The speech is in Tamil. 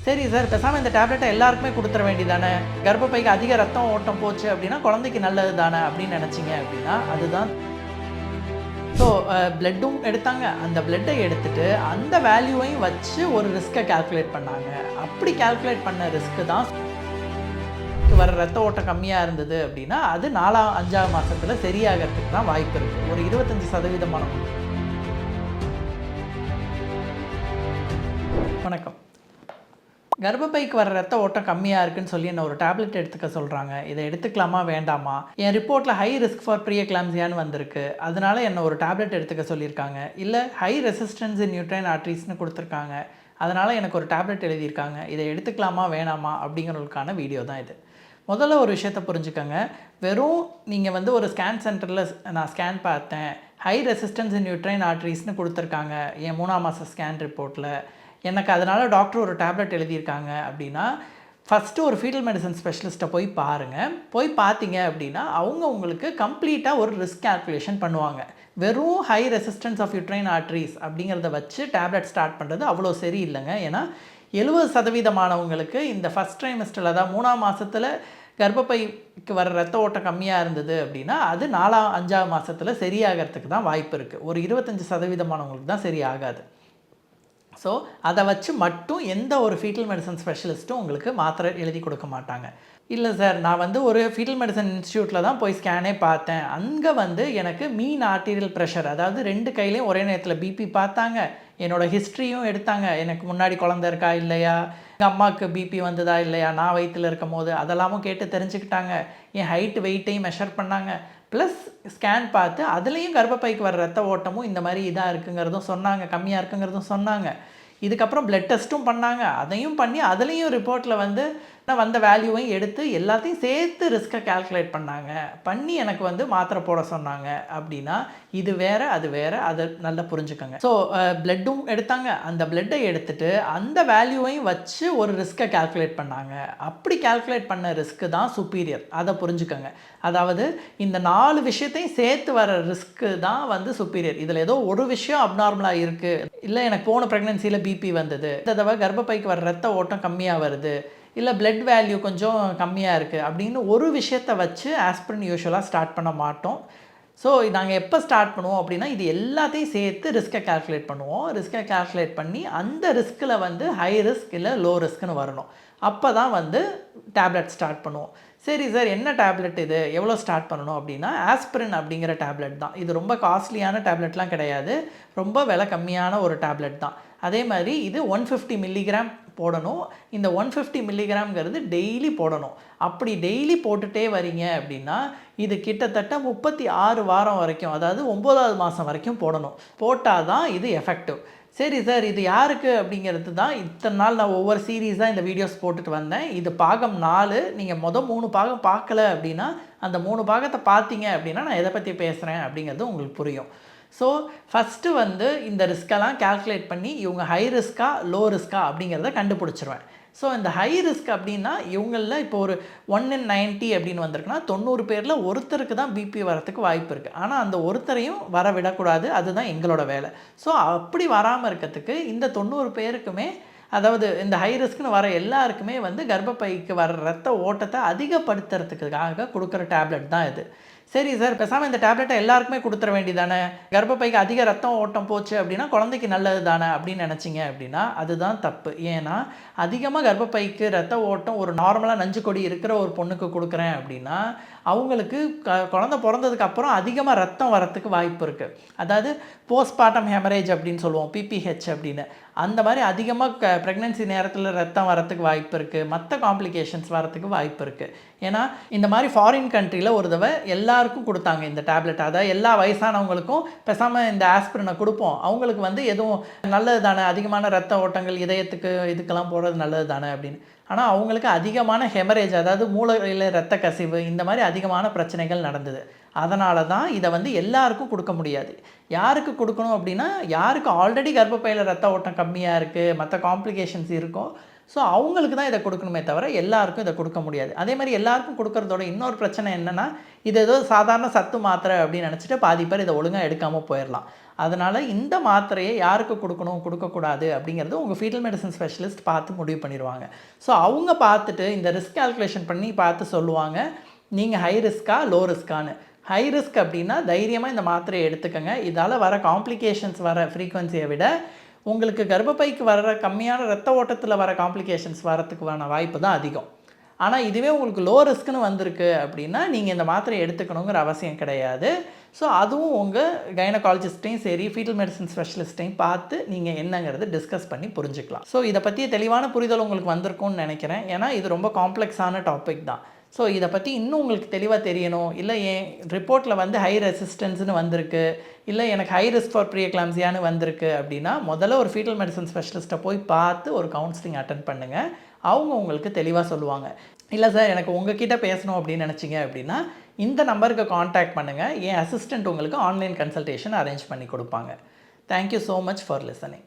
சரி சார், பேசாமல் இந்த டேப்லெட்டை எல்லாருக்குமே கொடுத்துற வேண்டியதானே, கர்ப்பப்பைக்கு அதிக ரத்தம் ஓட்டம் போச்சு அப்படின்னா குழந்தைக்கு நல்லது தானே அப்படின்னு நினச்சிங்க அப்படின்னா அதுதான். ஸோ பிளட்டும் எடுத்தாங்க. அந்த பிளட்டை எடுத்துட்டு அந்த வேல்யூவையும் வச்சு ஒரு ரிஸ்க்கை கால்குலேட் பண்ணாங்க. அப்படி கால்குலேட் பண்ண ரிஸ்க்கு தான் வர ரத்த ஓட்டம் கம்மியாக இருந்தது அப்படின்னா அது 4ஆம் 5ஆம் மாதத்தில் சரியாகிறதுக்கு தான் வாய்ப்பு இருக்குது. ஒரு 25%. வணக்கம். கர்ப்பப்பைக்கு வர ரத்த ஓட்டம் கம்மியாக இருக்குன்னு சொல்லி என்ன ஒரு டேப்லெட் எடுத்துக்க சொல்கிறாங்க. இதை எடுத்துக்கலாமா வேண்டாமா? என் ரிப்போர்ட்டில் ஹை ரிஸ்க் ஃபார் ப்ரீ எக்லாம்சியான்னு வந்திருக்கு, அதனால என்ன ஒரு டேப்லெட் எடுத்துக்க சொல்லியிருக்காங்க. இல்லை ஹை ரெசிஸ்டன்ஸ் இன் யூட்ரைன் ஆர்ட்ரீஸ்னு கொடுத்துருக்காங்க, அதனால் எனக்கு ஒரு டேப்லெட் எழுதியிருக்காங்க. இதை எடுத்துக்கலாமா வேணாமா அப்படிங்கிறதுக்கான வீடியோ தான் இது. முதல்ல ஒரு விஷயத்தை புரிஞ்சுக்கோங்க. வெறும் நீங்கள் வந்து ஒரு ஸ்கேன் சென்டரில் நான் ஸ்கேன் பார்த்தேன், ஹை ரெசிஸ்டன்ஸ் இன் யூட்ரைன் ஆர்ட்ரீஸ்னு கொடுத்துருக்காங்க என் 3ஆம் மாத ஸ்கேன் ரிப்போர்ட்டில், எனக்கு அதனால் டாக்டர் ஒரு டேப்லெட் எழுதியிருக்காங்க அப்படின்னா ஃபஸ்ட்டு ஒரு ஃபீட்டல் மெடிசன் ஸ்பெஷலிஸ்ட்டை போய் பாருங்கள். போய் பார்த்தீங்க அப்படின்னா அவங்க உங்களுக்கு கம்ப்ளீட்டாக ஒரு ரிஸ்க் கால்குலேஷன் பண்ணுவாங்க. வெறும் ஹை ரெசிஸ்டன்ஸ் ஆஃப் யூட்ரைன் ஆர்ட்ரீஸ் அப்படிங்கிறத வச்சு டேப்லெட் ஸ்டார்ட் பண்ணுறது அவ்வளோ சரி இல்லைங்க. ஏன்னா 70% இந்த ஃபஸ்ட் ட்ரைமெஸ்டரில், அதாவது 3ஆம் மாதத்தில் கர்ப்பப்பைக்கு வர ரத்த ஓட்டம் கம்மியாக இருந்தது அப்படின்னா அது 4ஆம் 5ஆம் மாதத்தில் சரியாகிறதுக்கு தான் வாய்ப்பு இருக்குது. ஒரு 25% தான் சரியாகாது. ஸோ அதை வச்சு மட்டும் எந்த ஒரு ஃபீட்டல் மெடிசன் ஸ்பெஷலிஸ்ட்டும் உங்களுக்கு மாத்திரை எழுதி கொடுக்க மாட்டாங்க. இல்லை சார், நான் வந்து ஒரு ஃபீட்டல் மெடிசன் இன்ஸ்டியூட்டில் தான் போய் ஸ்கேனே பார்த்தேன், அங்கே வந்து எனக்கு மீன் ஆர்டீரியல் ப்ரெஷர், அதாவது 2 கையிலையும் ஒரே நேரத்தில் பிபி பார்த்தாங்க, என்னோடய ஹிஸ்ட்ரியும் எடுத்தாங்க, எனக்கு முன்னாடி குழந்தை இருக்கா இல்லையா, எங்கள் அம்மாவுக்கு பிபி வந்ததா இல்லையா நான் வயிற்றில் இருக்கும் போது, அதெல்லாமும் கேட்டு தெரிஞ்சுக்கிட்டாங்க, என் ஹைட் வெயிட்டையும் மெஷர் பண்ணாங்க, ப்ளஸ் ஸ்கேன் பார்த்து அதுலேயும் கர்ப்பப்பைக்கு வர ரத்த ஓட்டமும் இந்த மாதிரி இதாக இருக்குங்கிறதும் சொன்னாங்க, கம்மியாக இருக்குங்கிறதும் சொன்னாங்க. இதுக்கப்புறம் பிளட் டெஸ்ட்டும் பண்ணாங்க, அதையும் பண்ணி அதுலேயும் ரிப்போர்ட்டில் வந்து வந்த வேல்யூவையும் எடுத்து எல்லாத்தையும் சேர்த்து ரிஸ்க்கை கால்குலேட் பண்ணாங்க, பண்ணி எனக்கு வந்து மாத்திரை போட சொன்னாங்க. அப்படின்னா இது வேறு அது வேறு, அதை நல்லா புரிஞ்சுக்கோங்க. ஸோ பிளட்டும் எடுத்தாங்க. அந்த பிளட்டை எடுத்துட்டு அந்த வேல்யூவையும் வச்சு ஒரு ரிஸ்க்கை கால்குலேட் பண்ணாங்க. அப்படி கால்குலேட் பண்ண ரிஸ்க்கு தான் சுப்பீரியர், அதை புரிஞ்சுக்கோங்க. அதாவது இந்த 4 விஷயத்தையும் சேர்த்து வர ரிஸ்க்கு தான் வந்து சுப்பீரியர். இதில் ஏதோ ஒரு விஷயம் அப்நார்மலாக இருக்குது, இல்லை எனக்கு போன ப்ரெக்னென்சியில் பிபி வந்தது, இந்த தடவை கர்ப்பப்பைக்கு வர ரத்த ஓட்டம் கம்மியாக வருது, இல்லை பிளட் வேல்யூ கொஞ்சம் கம்மியாக இருக்குது அப்படின்னு ஒரு விஷயத்தை வச்சு ஆஸ்பிரின் யூஷுவலாக ஸ்டார்ட் பண்ண மாட்டோம். ஸோ நாங்கள் எப்போ ஸ்டார்ட் பண்ணுவோம் அப்படின்னா இது எல்லாத்தையும் சேர்த்து ரிஸ்க்கை கால்குலேட் பண்ணுவோம். ரிஸ்க்கை கால்குலேட் பண்ணி அந்த ரிஸ்கில் வந்து ஹை ரிஸ்க் இல்லை லோ ரிஸ்க்குன்னு வரணும். அப்போ தான் வந்து டேப்லெட் ஸ்டார்ட் பண்ணுவோம். சரி சார், என்ன டேப்லெட் இது, எவ்வளோ ஸ்டார்ட் பண்ணணும் அப்படின்னா ஆஸ்பிரின் அப்படிங்கிற டேப்லெட் தான். இது ரொம்ப காஸ்ட்லியான டேப்லெட்லாம் கிடையாது, ரொம்ப விலை கம்மியான ஒரு டேப்லெட் தான். அதே மாதிரி இது 150 மில்லிகிராம் போடணும். இந்த 150 மில்லிகிராம்ங்கிறது டெய்லி போடணும். அப்படி டெய்லி போட்டுகிட்டே வரீங்க அப்படின்னா இது கிட்டத்தட்ட 36 வாரம் வரைக்கும், அதாவது 9ஆவது மாதம் வரைக்கும் போடணும். போட்டால் தான் இது எஃபெக்டிவ். சரி சார், இது யாருக்கு அப்படிங்கிறது தான் இத்தனை நாள் நான் ஒவ்வொரு சீரீஸாக இந்த வீடியோஸ் போட்டுட்டு வந்தேன். இது பாகம் 4. நீங்கள் 3 பாகம் பார்க்கல அப்படின்னா அந்த 3 பாகத்தை பார்த்தீங்க அப்படின்னா நான் எதை பற்றி பேசுகிறேன் அப்படிங்கிறது உங்களுக்கு புரியும். ஸோ ஃபஸ்ட்டு வந்து இந்த ரிஸ்கெல்லாம் கால்குலேட் பண்ணி இவங்க ஹை ரிஸ்க்கா லோ ரிஸ்க்கா அப்படிங்கிறத கண்டுபிடிச்சிருவேன். ஸோ இந்த ஹை ரிஸ்க் அப்படின்னா இவங்களில் இப்போ ஒரு 1 in 90 அப்படின்னு வந்திருக்குன்னா 90 பேரில் ஒருத்தருக்கு தான் பிபி வரத்துக்கு வாய்ப்பு இருக்குது. ஆனால் அந்த ஒருத்தரையும் வர விடக்கூடாது, அதுதான் எங்களோட வேலை. ஸோ அப்படி வராமல் இருக்கிறதுக்கு இந்த 90 பேருக்குமே, அதாவது இந்த ஹை ரிஸ்க்னு வர எல்லாருக்குமே வந்து கர்ப்பப்பைக்கு வர ரத்த ஓட்டத்தை அதிகப்படுத்துறதுக்காக கொடுக்குற டேப்லெட் தான் இது. சரி சார், பேசாமல் இந்த டேப்லெட்டை எல்லாருக்குமே கொடுத்துற வேண்டியதானே, கர்ப்பப்பைக்கு அதிக ரத்தம் ஓட்டம் போச்சு அப்படின்னா குழந்தைக்கு நல்லது தானே அப்படின்னு நினச்சிங்க அப்படின்னா அதுதான் தப்பு. ஏன்னா அதிகமாக கர்ப்பப்பைக்கு ரத்த ஓட்டம் ஒரு நார்மலாக நஞ்சு கொடி இருக்கிற ஒரு பொண்ணுக்கு கொடுக்குறேன் அப்படின்னா அவங்களுக்கு குழந்தை பிறந்ததுக்கப்புறம் அதிகமாக ரத்தம் வரத்துக்கு வாய்ப்பு இருக்குது. அதாவது போஸ்ட்மார்ட்டம் ஹெமரேஜ் அப்படின்னு சொல்லுவோம், பிபிஹெச் அப்படின்னு. அந்த மாதிரி அதிகமாக ப்ரெக்னென்சி நேரத்தில் ரத்தம் வரத்துக்கு வாய்ப்பு இருக்குது, மற்ற காம்ப்ளிகேஷன்ஸ் வரத்துக்கு வாய்ப்பு இருக்குது. ஏன்னா இந்த மாதிரி ஃபாரின் கண்ட்ரியில் ஒரு தடவை எல்லாருக்கும் கொடுத்தாங்க இந்த டேப்லெட். அதாவது எல்லா வயசானவங்களுக்கும் பேசாமல் இந்த ஆஸ்பிரினை கொடுப்போம், அவங்களுக்கு வந்து எதுவும் நல்லது தானே, அதிகமான ரத்த ஓட்டங்கள் இதயத்துக்கு இதுக்கெல்லாம் போகிறது நல்லது தானே அப்படின்னு. ஆனால் அவங்களுக்கு அதிகமான ஹெமரேஜ், அதாவது மூளையில் ரத்த கசிவு, இந்த மாதிரி அதிகமான பிரச்சனைகள் நடந்தது. அதனால தான் இதை வந்து எல்லாருக்கும் கொடுக்க முடியாது. யாருக்கு கொடுக்கணும் அப்படின்னா யாருக்கு ஆல்ரெடி கர்ப்பப்பையில் ரத்த ஓட்டம் கம்மியாக இருக்குது, மற்ற காம்ப்ளிகேஷன்ஸ் இருக்கோ ஸோ அவங்களுக்கு தான் இதை கொடுக்கணுமே தவிர எல்லாருக்கும் இதை கொடுக்க முடியாது. அதே மாதிரி எல்லாருக்கும் கொடுக்கறதோட இன்னொரு பிரச்சனை என்னென்னா, இது ஏதோ சாதாரண சத்து மாத்திரை அப்படின்னு நினச்சிட்டு பாதி பேர் இதை ஒழுங்காக எடுக்காமல் போயிடலாம். அதனால் இந்த மாத்திரையை யாருக்கு கொடுக்கணும் கொடுக்கக்கூடாது அப்படிங்கிறது உங்கள் ஃபீட்டல் மெடிசன் ஸ்பெஷலிஸ்ட் பார்த்து முடிவு பண்ணிடுவாங்க. ஸோ அவங்க பார்த்துட்டு இந்த ரிஸ்க் கால்குலேஷன் பண்ணி பார்த்து சொல்லுவாங்க, நீங்கள் ஹை ரிஸ்க்கா லோ ரிஸ்க்கான்னு. ஹை ரிஸ்க் அப்படின்னா தைரியமாக இந்த மாத்திரையை எடுத்துக்கங்க. இதால் வர காம்ப்ளிகேஷன்ஸ் வர ஃப்ரீக்வன்சியை விட உங்களுக்கு கர்ப்பப்பைக்கு வர்ற கம்மியான ரத்த ஓட்டத்தில் வர காம்ப்ளிகேஷன்ஸ் வரத்துக்கான வாய்ப்பு தான் அதிகம். ஆனால் இதுவே உங்களுக்கு லோ ரிஸ்க்குன்னு வந்திருக்கு அப்படின்னா நீங்கள் இந்த மாத்திரையை எடுத்துக்கணுங்கிற அவசியம் கிடையாது. ஸோ அதுவும் உங்கள் கைனகாலஜிஸ்ட்டையும் சரி ஃபீட்டல் மெடிசன் ஸ்பெஷலிஸ்ட்டையும் பார்த்து நீங்கள் என்னங்கிறது டிஸ்கஸ் பண்ணி புரிஞ்சுக்கலாம். ஸோ இதை பற்றி தெளிவான புரிதல் உங்களுக்கு வந்திருக்கும்னு நினைக்கிறேன். ஏன்னா இது ரொம்ப காம்ப்ளெக்ஸான டாபிக் தான். ஸோ இதை பற்றி இன்னும் உங்களுக்கு தெளிவாக தெரியணும், இல்லை என் ரிப்போர்ட்டில் வந்து ஹை ரெசிஸ்டன்ஸ்னு வந்திருக்கு, இல்லை எனக்கு ஹை ரிஸ்க் ஃபார் ப்ரீ எக்லாம்சியான்னு வந்திருக்கு அப்படின்னா முதல்ல ஒரு ஃபீட்டல் மெடிசன் ஸ்பெஷலிஸ்ட்டை போய் பார்த்து ஒரு கவுன்சிலிங் அட்டென்ட் பண்ணுங்கள். அவங்க உங்களுக்கு தெளிவாக சொல்லுவாங்க. இல்லை சார் எனக்கு உங்ககிட்ட பேசணும் அப்படின்னு நினச்சிங்க அப்படின்னா இந்த நம்பருக்கு காண்டாக்ட் பண்ணுங்கள். என் அசிஸ்டண்ட் உங்களுக்கு ஆன்லைன் கன்சல்டேஷன் அரேஞ்ச் பண்ணி கொடுப்பாங்க. Thank you so much for listening.